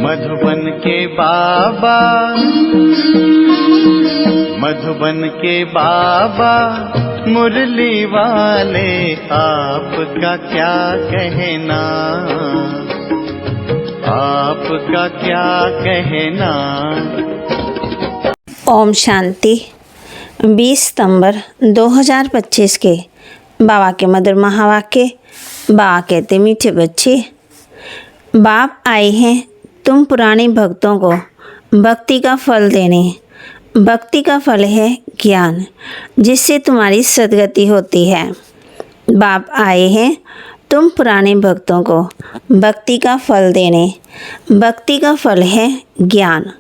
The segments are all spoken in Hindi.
मधुबन के बाबा, मधुबन के बाबा मुरली वाले, आपका क्या कहना, आपका क्या कहना। ओम शांति। 20 सितंबर 2025 के बाबा के मधुर महावाक्य। बाबा कहते, मीठे बच्चे, बाप आए हैं तुम पुराने भक्तों को भक्ति का फल देने। भक्ति का फल है ज्ञान, जिससे तुम्हारी सद्गति होती है। बाप आए हैं तुम पुराने भक्तों को भक्ति का फल देने। भक्ति का फल है ज्ञान,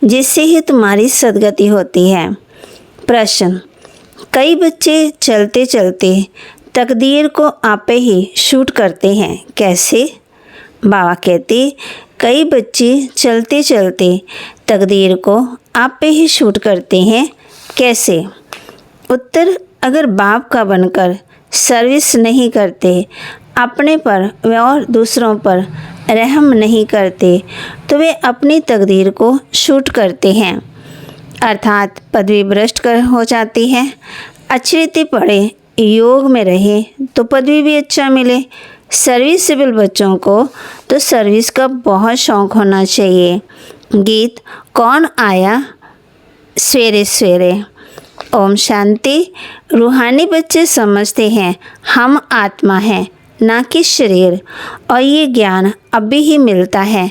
जिससे ही तुम्हारी सद्गति होती है। प्रश्न। कई बच्चे चलते चलते तकदीर को आपे ही शूट करते हैं, कैसे? बाबा कहते, कई बच्चे चलते चलते तकदीर को आप पे ही शूट करते हैं, कैसे? उत्तर। अगर बाप का बनकर सर्विस नहीं करते, अपने पर व और दूसरों पर रहम नहीं करते, तो वे अपनी तकदीर को शूट करते हैं, अर्थात पदवी भ्रष्ट कर हो जाती है। अच्छी रीति पढ़े, योग में रहे तो पदवी भी अच्छा मिले। सर्विसेबल बच्चों को तो सर्विस का बहुत शौक़ होना चाहिए। गीत कौन आया सवेरे सवेरे। ओम शांति। रूहानी बच्चे समझते हैं हम आत्मा हैं, ना कि शरीर, और ये ज्ञान अभी ही मिलता है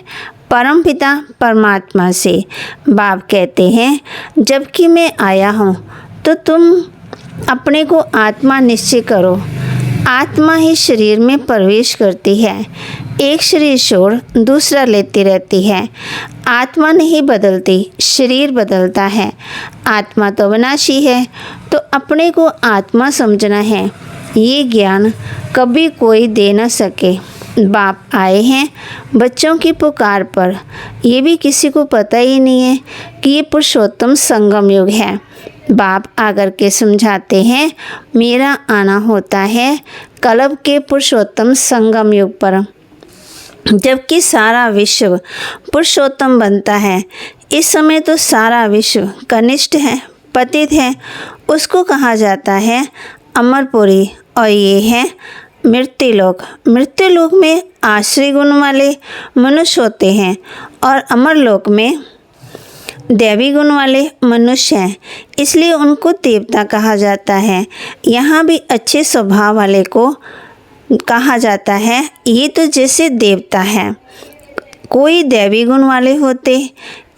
परम पिता परमात्मा से। बाप कहते हैं, जबकि मैं आया हूँ तो तुम अपने को आत्मा निश्चय करो। आत्मा ही शरीर में प्रवेश करती है, एक शरीर छोड़ दूसरा लेती रहती है। आत्मा नहीं बदलती, शरीर बदलता है। आत्मा तो अविनाशी है, तो अपने को आत्मा समझना है। ये ज्ञान कभी कोई दे न सके। बाप आए हैं बच्चों की पुकार पर। ये भी किसी को पता ही नहीं है कि ये पुरुषोत्तम संगम युग है। बाप आकर के समझाते हैं, मेरा आना होता है कलब के पुरुषोत्तम संगम युग पर, जबकि सारा विश्व पुरुषोत्तम बनता है। इस समय तो सारा विश्व कनिष्ठ है, पतित है। उसको कहा जाता है अमरपुरी, और ये है मृत्युलोक। मृत्युलोक में आश्रय गुण वाले मनुष्य होते हैं, और अमरलोक में दैवी गुण वाले मनुष्य हैं, इसलिए उनको देवता कहा जाता है। यहाँ भी अच्छे स्वभाव वाले को कहा जाता है, ये तो जैसे देवता है। कोई दैवी गुण वाले होते,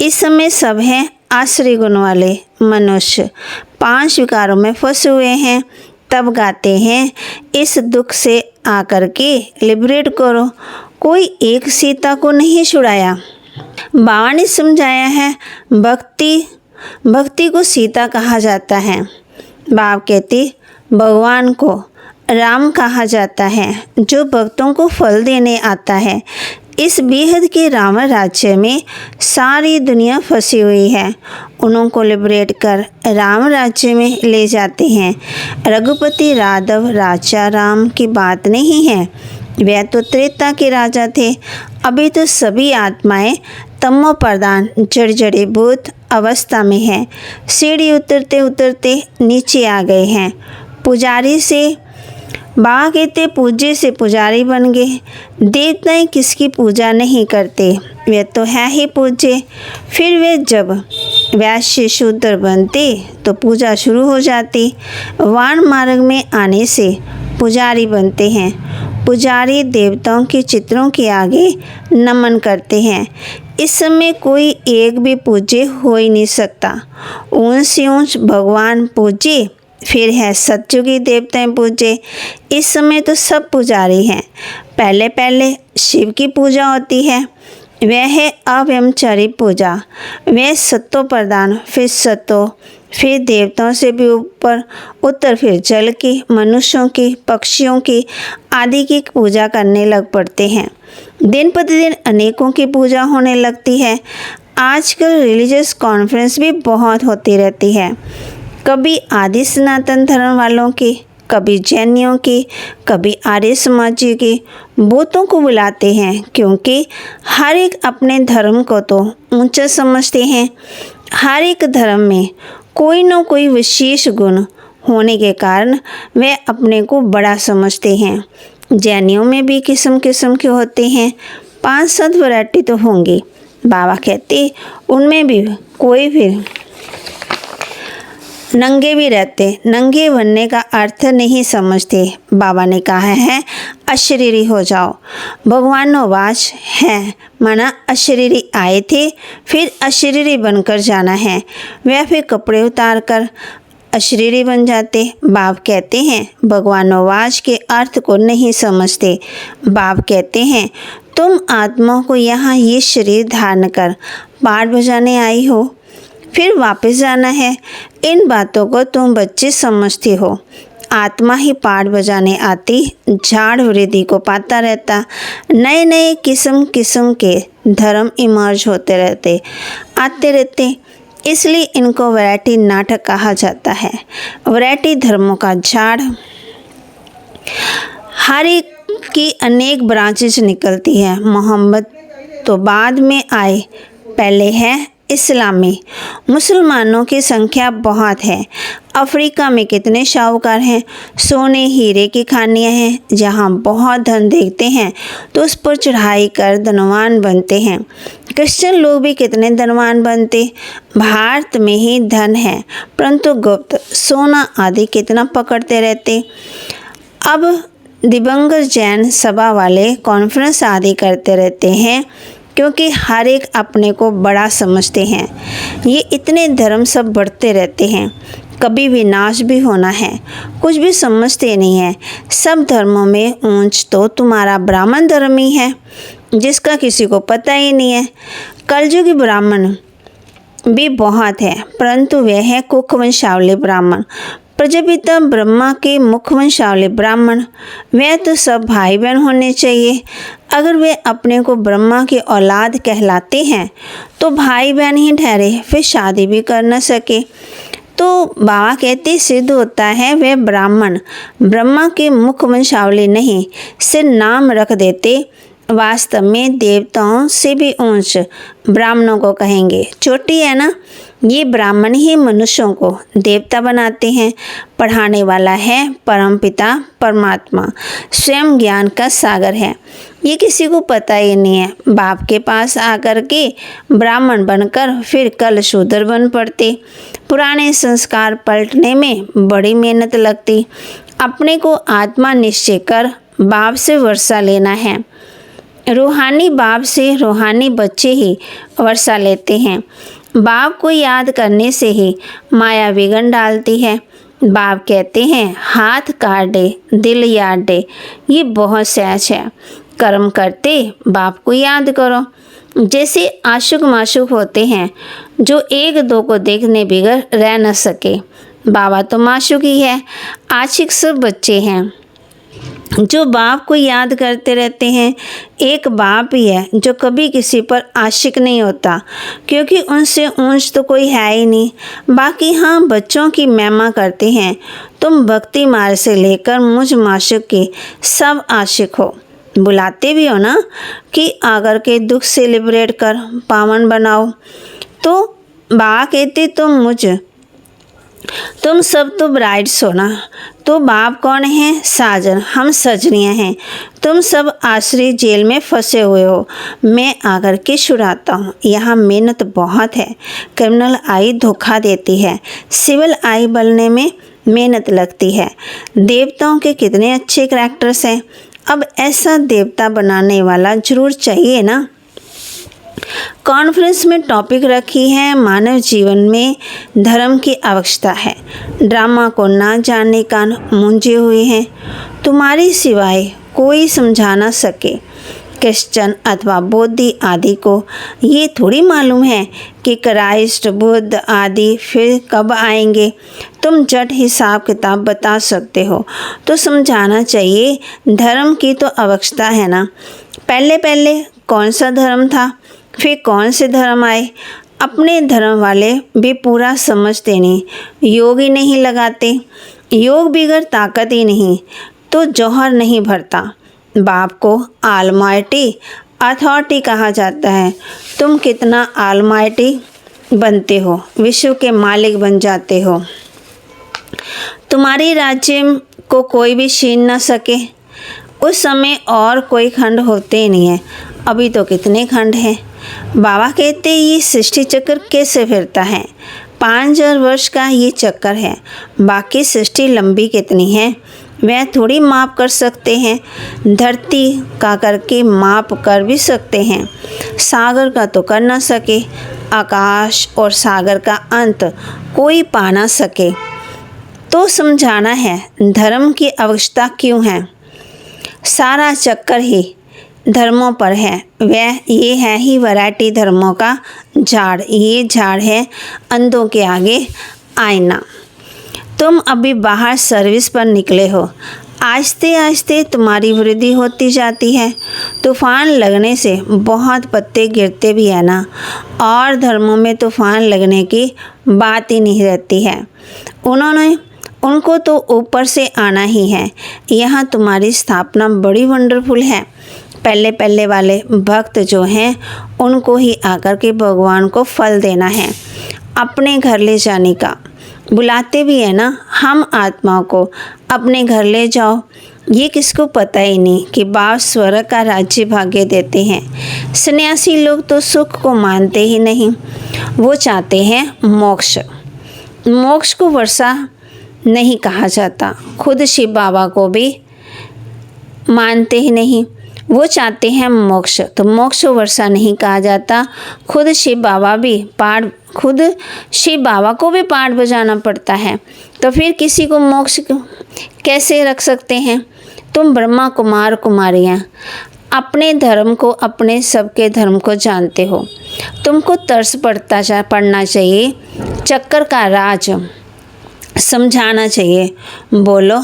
इस समय सब हैं आश्रय गुण वाले मनुष्य। 5 विकारों में फंसे हुए हैं, तब गाते हैं, इस दुख से आकर के लिबरेट करो। कोई एक सीता को नहीं छुड़ाया। बाबा ने समझाया है, भक्ति को सीता कहा जाता है। बाप कहते, भगवान को राम कहा जाता है, जो भक्तों को फल देने आता है। इस बेहद के राम राज्य में सारी दुनिया फंसी हुई है, उनको लिबरेट कर राम राज्य में ले जाते हैं। रघुपति राघव राजा राम की बात नहीं है, वह तो त्रेता के राजा थे। अभी तो सभी आत्माएं तमो प्रधान जड़ भूत अवस्था में है। सीढ़ी उतरते उतरते नीचे आ गए हैं। पुजारी से बाबा कहते, पूज्य से पुजारी बन गए। देवताएं किसकी पूजा नहीं करते, वे तो है ही पूज्य। फिर वे जब वैश्य शूद्र बनते तो पूजा शुरू हो जाती। वान मार्ग में आने से पुजारी बनते हैं। पुजारी देवताओं के चित्रों के आगे नमन करते हैं। इस समय कोई एक भी पूज्य हो ही नहीं सकता। ऊंच से ऊंच भगवान पूज्य, फिर है सतयुगी देवताएं पूज्य। इस समय तो सब पुजारी हैं। पहले पहले शिव की पूजा होती है, वह है अव्यमचारी पूजा। वह सत्तो प्रधान, फिर सत्तो, फिर देवताओं से भी ऊपर उत्तर, फिर जल की, मनुष्यों की, पक्षियों की आदि की पूजा करने लग पड़ते हैं। दिन प्रतिदिन अनेकों की पूजा होने लगती है। आजकल रिलीजियस कॉन्फ्रेंस भी बहुत होती रहती है, कभी आदि सनातन धर्म वालों की, कभी जैनियों की, कभी आर्य समाजी की बहुतों को बुलाते हैं, क्योंकि हर एक अपने धर्म को तो ऊंचा समझते हैं। हर एक धर्म में कोई न कोई विशेष गुण होने के कारण वे अपने को बड़ा समझते हैं। जैनियों में भी किस्म किस्म के होते हैं, 5-7 वैरायटी तो होंगी। बाबा कहते उनमें भी कोई भी नंगे भी रहते, नंगे बनने का अर्थ नहीं समझते। बाबा ने कहा है अशरीरी हो जाओ। भगवान नवाज है माना अशरीरी आए थे, फिर अशरीरी बनकर जाना है। वह फिर कपड़े उतार कर अशरीरी बन जाते। बाप कहते हैं भगवान नवाज के अर्थ को नहीं समझते। बाप कहते हैं तुम आत्मा को यहाँ ये शरीर धारण कर पाठ बजाने आई हो, फिर वापस जाना है। इन बातों को तुम बच्चे समझते हो। आत्मा ही पाठ बजाने आती, झाड़ वृद्धि को पाता रहता। नए नए किस्म किस्म के धर्म इमर्ज होते रहते, आते रहते, इसलिए इनको वैरायटी नाटक कहा जाता है। वैरायटी धर्मों का झाड़, हर एक की अनेक ब्रांचेज निकलती है। मोहम्मद तो बाद में आए, पहले है इस्लामी। मुसलमानों की संख्या बहुत है। अफ्रीका में कितने शाहूकार हैं, सोने हीरे की खानियाँ हैं, जहाँ बहुत धन देखते हैं तो उस पर चढ़ाई कर धनवान बनते हैं। क्रिश्चियन लोग भी कितने धनवान बनते। भारत में ही धन है, परंतु गुप्त सोना आदि कितना पकड़ते रहते। अब दिवंगत जैन सभा वाले कॉन्फ्रेंस आदि करते रहते हैं, क्योंकि हर एक अपने को बड़ा समझते हैं। ये इतने धर्म सब बढ़ते रहते हैं, कभी विनाश भी होना है, कुछ भी समझते नहीं है। सब धर्मों में ऊंच तो तुम्हारा ब्राह्मण धर्म ही है, जिसका किसी को पता ही नहीं है। कलयुगी ब्राह्मण भी बहुत है, परंतु वह है कुख वंशावली ब्राह्मण। प्रजापिता ब्रह्मा के मुख वंशावली ब्राह्मण, वे तो सब भाई बहन होने चाहिए। अगर वे अपने को ब्रह्मा की औलाद कहलाते हैं तो भाई बहन ही ठहरे, फिर शादी भी कर न सके तो बाबा कहते सिद्ध होता है वे ब्राह्मण ब्रह्मा के मुख वंशावली नहीं, सिर्फ नाम रख देते। वास्तव में देवताओं से भी ऊंच ब्राह्मणों को कहेंगे। चोटी है ना, ये ब्राह्मण ही मनुष्यों को देवता बनाते हैं। पढ़ाने वाला है परमपिता परमात्मा, स्वयं ज्ञान का सागर है। ये किसी को पता ही नहीं है। बाप के पास आकर के ब्राह्मण बनकर फिर कल शूद्र बन पड़ते। पुराने संस्कार पलटने में बड़ी मेहनत लगती। अपने को आत्मा निश्चय कर बाप से वर्षा लेना है। रूहानी बाप से रूहानी बच्चे ही वर्षा लेते हैं। बाप को याद करने से ही माया विघन डालती है। बाप कहते हैं हाथ काट दे, दिल याद दे, ये बहुत सहज है। कर्म करते बाप को याद करो। जैसे आशुक माशुक होते हैं जो एक दो को देखने बिगर रह न सके। बाबा तो माशुक ही है, आशिक सब बच्चे हैं जो बाप को याद करते रहते हैं। एक बाप ही है जो कभी किसी पर आशिक नहीं होता, क्योंकि उनसे ऊंच तो कोई है ही नहीं। बाकी हाँ, बच्चों की महिमा करते हैं। तुम भक्ति मार्ग से लेकर मुझ माशुक के सब आशिक हो। बुलाते भी हो ना कि आकर के दुख से लिबरेट कर पावन बनाओ। तो बाबा कहते तुम सब तो ब्राइड्स हो ना। तो बाप कौन है? साजन, हम सजनियाँ हैं। तुम सब आश्रय जेल में फंसे हुए हो, मैं आकर के छुड़ाता हूँ। यहाँ मेहनत बहुत है। क्रिमिनल आई धोखा देती है, सिविल आई बनने में मेहनत लगती है। देवताओं के कितने अच्छे करैक्टर्स हैं। अब ऐसा देवता बनाने वाला जरूर चाहिए ना। कॉन्फ्रेंस में टॉपिक रखी है मानव जीवन में धर्म की आवश्यकता है। ड्रामा को ना जानने का मूंझे हुए हैं, तुम्हारी सिवाय कोई समझा ना सके। क्रिश्चियन अथवा बौद्ध आदि को ये थोड़ी मालूम है कि क्राइस्ट बुद्ध आदि फिर कब आएंगे। तुम झट हिसाब किताब बता सकते हो तो समझाना चाहिए। धर्म की तो आवश्यकता है ना। पहले पहले कौन सा धर्म था, फिर कौन से धर्म आए। अपने धर्म वाले भी पूरा समझते नहीं, योग ही नहीं लगाते। योग बिगर ताकत ही नहीं तो जौहर नहीं भरता। बाप को ऑलमाइटी अथॉरिटी कहा जाता है। तुम कितना ऑलमाइटी बनते हो, विश्व के मालिक बन जाते हो। तुम्हारी राज्य को कोई भी छीन न सके। उस समय और कोई खंड होते ही नहीं है, अभी तो कितने खंड हैं। बाबा कहते ये सृष्टि चक्र कैसे फिरता है। 5000 वर्ष का ये चक्कर है। बाकी सृष्टि लंबी कितनी है वह थोड़ी माप कर सकते हैं। धरती का करके माप कर भी सकते हैं, सागर का तो कर ना सके। आकाश और सागर का अंत कोई पा ना सके। तो समझाना है धर्म की आवश्यकता क्यों है। सारा चक्कर ही धर्मों पर है। वह ये है ही वैरायटी धर्मों का झाड़। ये झाड़ है अंधों के आगे आईना। तुम अभी बाहर सर्विस पर निकले हो। आहिस्ते आहिस्ते तुम्हारी वृद्धि होती जाती है। तूफ़ान लगने से बहुत पत्ते गिरते भी है ना। और धर्मों में तूफ़ान लगने की बात ही नहीं रहती है। उनको तो ऊपर से आना ही है। यहाँ तुम्हारी स्थापना बड़ी वंडरफुल है। पहले पहले वाले भक्त जो हैं उनको ही आकर के भगवान को फल देना है, अपने घर ले जाने का। बुलाते भी है ना हम आत्माओं को अपने घर ले जाओ। ये किसको पता ही नहीं कि बाप स्वर्ग का राज्य भाग्य देते हैं। सन्यासी लोग तो सुख को मानते ही नहीं, वो चाहते हैं मोक्ष। मोक्ष को वर्षा नहीं कहा जाता। खुद शिव बाबा को भी मानते ही नहीं, वो चाहते हैं मोक्ष। तो मोक्ष वर्षा नहीं कहा जाता। खुद शिव बाबा को भी पाठ बजाना पड़ता है। तो फिर किसी को मोक्ष कैसे रख सकते हैं। तुम ब्रह्मा कुमार कुमारियाँ अपने धर्म को, अपने सबके धर्म को जानते हो। तुमको तरस पड़ना चाहिए। चक्कर का राज समझाना चाहिए। बोलो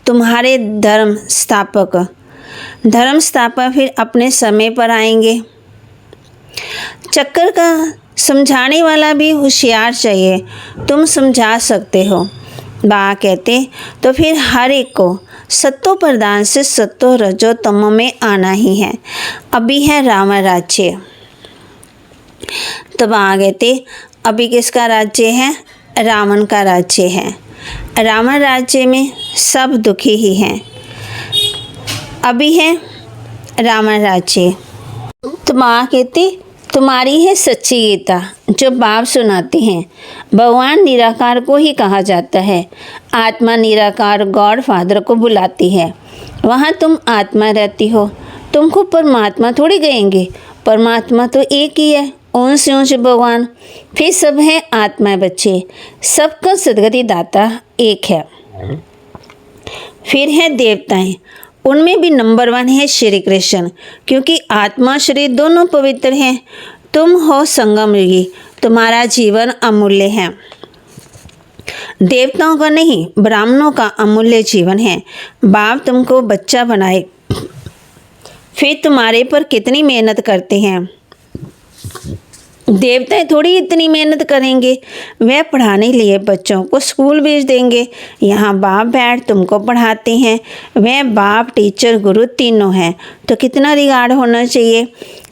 तुम्हारे धर्म स्थापक फिर अपने समय पर आएंगे। चक्कर का समझाने वाला भी होशियार चाहिए। तुम समझा सकते हो। बाबा कहते तो फिर हर एक को सत्तो प्रदान से सत्तो रजो तमो में आना ही है। अभी है रावण राज्य। तो बाबा कहते अभी किसका राज्य है। रावण का राज्य है। रावण राज्य में सब दुखी ही हैं। अभी है रावण राज्य। तो माँ कहती तुम्हारी है सच्ची गीता जो बाप सुनाते हैं। भगवान निराकार को ही कहा जाता है। आत्मा निराकार गॉड फादर को बुलाती है। वहाँ तुम आत्मा रहती हो। तुमको परमात्मा थोड़ी कहेंगे। परमात्मा तो एक ही है, ऊंच से ऊंच भगवान। फिर सब हैं आत्मा बच्चे। सबका सदगति दाता एक है। फिर है देवताएं, उनमें भी नंबर 1 है श्री कृष्ण, क्योंकि आत्मा शरीर दोनों पवित्र हैं। तुम हो संगम युगी, तुम्हारा जीवन अमूल्य है। देवताओं का नहीं, ब्राह्मणों का अमूल्य जीवन है। बाप तुमको बच्चा बनाए, फिर तुम्हारे पर कितनी मेहनत करते हैं। देवताएं थोड़ी इतनी मेहनत करेंगे। वह पढ़ाने लिए बच्चों को स्कूल भेज देंगे। यहाँ बाप बैठ तुमको पढ़ाते हैं। वह बाप टीचर गुरु तीनों हैं। तो कितना रिगार्ड होना चाहिए।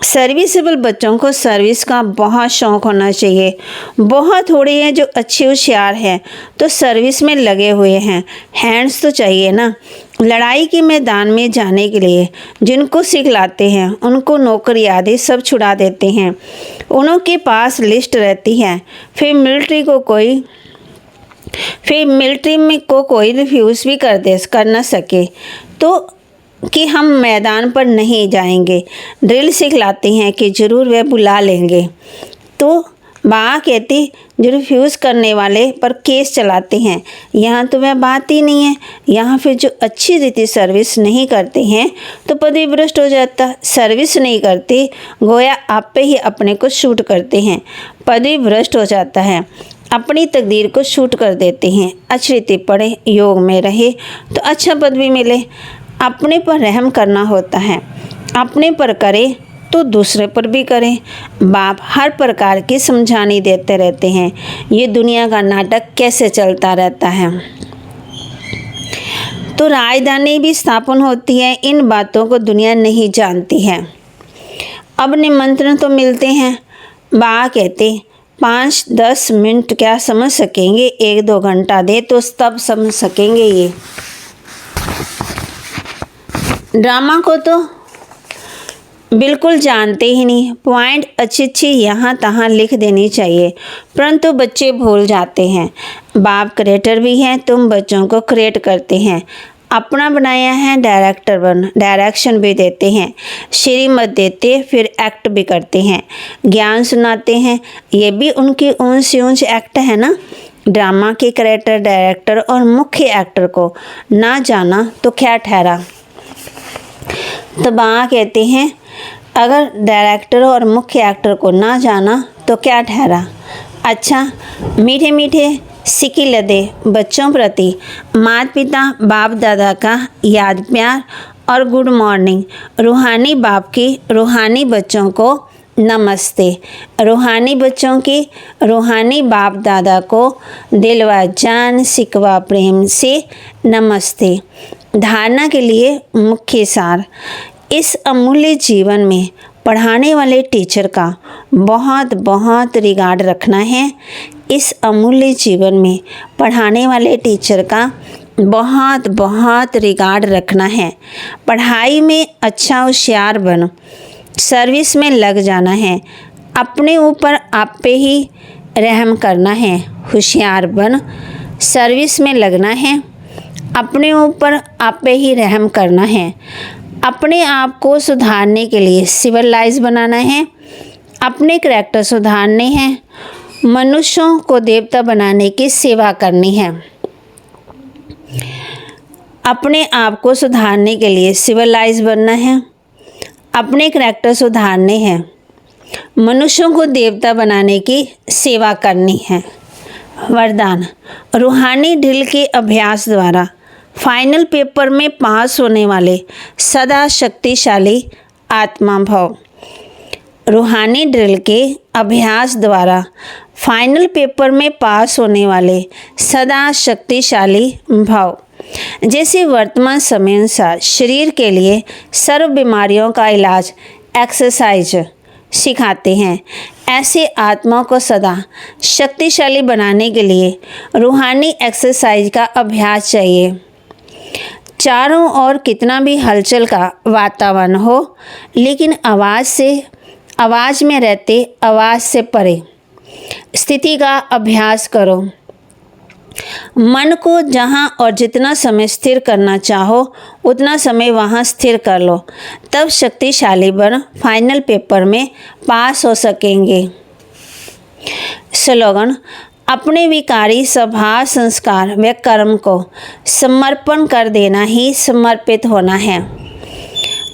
सर्विसेबल बच्चों को सर्विस का बहुत शौक़ होना चाहिए। बहुत थोड़े हैं जो अच्छे होशियार हैं तो सर्विस में लगे हुए हैं। हैंड्स तो चाहिए ना। लड़ाई के मैदान में जाने के लिए जिनको सिखलाते हैं उनको नौकरी आदि सब छुड़ा देते हैं। उनके पास लिस्ट रहती है। फिर मिलिट्री में कोई रिफ्यूज़ भी कर ना सके तो कि हम मैदान पर नहीं जाएंगे। ड्रिल सिखलाते हैं कि ज़रूर वह बुला लेंगे। तो बाबा कहती जो रिफ्यूज़ करने वाले पर केस चलाते हैं। यहाँ तो वह बात ही नहीं है। यहाँ फिर जो अच्छी रीति सर्विस नहीं करते हैं तो पदवी भ्रष्ट हो जाता। सर्विस नहीं करते गोया आप पे ही अपने को शूट करते हैं। पदवी भ्रष्ट हो जाता है। अपनी तकदीर को शूट कर देते हैं। अच्छी रीति पढ़े, योग में रहे तो अच्छा पदवी मिले। अपने पर रहम करना होता है। अपने पर करे तो दूसरे पर भी करें। बाप हर प्रकार की समझानी देते रहते हैं। ये दुनिया का नाटक कैसे चलता रहता है। तो राजधानी भी स्थापन होती है। इन बातों को दुनिया नहीं जानती है। अब निमंत्रण तो मिलते हैं। बा कहते 5-10 मिनट क्या समझ सकेंगे, 1-2 घंटा दे तो तब समझ सकेंगे। ये ड्रामा को तो बिल्कुल जानते ही नहीं। पॉइंट अच्छी यहाँ तहाँ लिख देनी चाहिए, परंतु बच्चे भूल जाते हैं। बाप क्रिएटर भी हैं, तुम बच्चों को क्रिएट करते हैं। अपना बनाया है, डायरेक्टर बन डायरेक्शन भी देते हैं, श्रीमत देते, फिर एक्ट भी करते हैं, ज्ञान सुनाते हैं। ये भी उनकी ऊंच से ऊंच एक्ट है ना। ड्रामा के क्रिएटर, डायरेक्टर और मुख्य एक्टर को ना जाना तो क्या ठहरा। तो बा कहते हैं अगर डायरेक्टर और मुख्य एक्टर को ना जाना तो क्या ठहरा। अच्छा, मीठे मीठे सिकी लदे बच्चों प्रति माता पिता बाप दादा का याद प्यार और गुड मॉर्निंग। रूहानी बाप की रूहानी बच्चों को नमस्ते। रूहानी बच्चों की रूहानी बाप दादा को दिलवा जान सिकवा प्रेम से नमस्ते। धारणा के लिए मुख्य सार। इस अमूल्य जीवन में पढ़ाने वाले टीचर का बहुत बहुत रिगार्ड रखना है। इस अमूल्य जीवन में पढ़ाने वाले टीचर का बहुत बहुत रिगार्ड रखना है। पढ़ाई में अच्छा होशियार बन, सर्विस में लग जाना है। अपने ऊपर आप पे ही रहम करना है। होशियार बन, सर्विस में लगना है। अपने ऊपर आप पे ही रहम करना है। अपने आप को सुधारने के लिए सिविलाइज बनाना है। अपने करैक्टर सुधारने हैं। मनुष्यों को देवता बनाने की सेवा करनी है। अपने आप को सुधारने के लिए सिविलाइज बनना है। अपने करैक्टर सुधारने हैं। मनुष्यों को देवता बनाने की सेवा करनी है। वरदान। रूहानी ड्रिल के अभ्यास द्वारा फाइनल पेपर में पास होने वाले सदा शक्तिशाली आत्मा भव। रूहानी ड्रिल के अभ्यास द्वारा फाइनल पेपर में पास होने वाले सदा शक्तिशाली भव। जैसे वर्तमान समय अनुसार शरीर के लिए सर्व बीमारियों का इलाज एक्सरसाइज सिखाते हैं, ऐसे आत्मा को सदा शक्तिशाली बनाने के लिए रूहानी एक्सरसाइज का अभ्यास चाहिए। चारों ओर कितना भी हलचल का वातावरण हो, लेकिन आवाज़ में रहते आवाज़ से परे स्थिति का अभ्यास करो। मन को जहाँ और जितना समय स्थिर करना चाहो उतना समय वहाँ स्थिर कर लो, तब शक्तिशाली बन फाइनल पेपर में पास हो सकेंगे। स्लोगन। अपने विकारी स्वभाव, संस्कार व कर्म को समर्पण कर देना ही समर्पित होना है।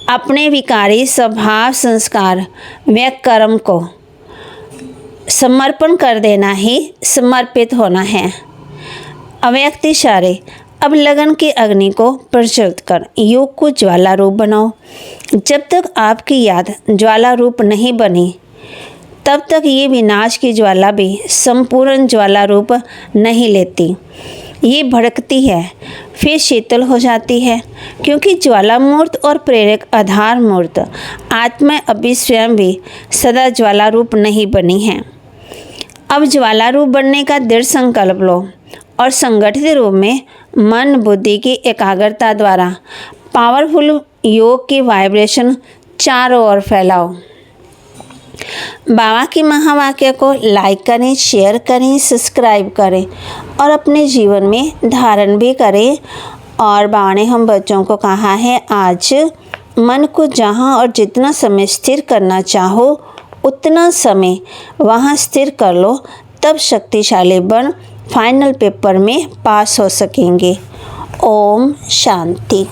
अपने विकारी स्वभाव, संस्कार व कर्म को समर्पण कर देना ही समर्पित होना है। अव्यक्त इशारे। अब लगन की अग्नि को प्रज्वलित कर योग को ज्वाला रूप बनाओ। जब तक आपकी याद ज्वाला रूप नहीं बनी, तब तक ये विनाश की ज्वाला भी संपूर्ण ज्वाला रूप नहीं लेती। ये भड़कती है, फिर शीतल हो जाती है, क्योंकि ज्वाला मूर्त और प्रेरक आधार मूर्त आत्मा अभी स्वयं भी सदा ज्वाला रूप नहीं बनी है। अब ज्वाला रूप बनने का दृढ़ संकल्प लो और संगठित रूप में मन बुद्धि की एकाग्रता द्वारा पावरफुल योग की वाइब्रेशन चारों ओर फैलाओ। बाबा की महावाक्य को लाइक करें, शेयर करें, सब्सक्राइब करें और अपने जीवन में धारण भी करें। और बाबा ने हम बच्चों को कहा है, आज मन को जहाँ और जितना समय स्थिर करना चाहो उतना समय वहाँ स्थिर कर लो, तब शक्तिशाली बन फाइनल पेपर में पास हो सकेंगे। ओम शांति।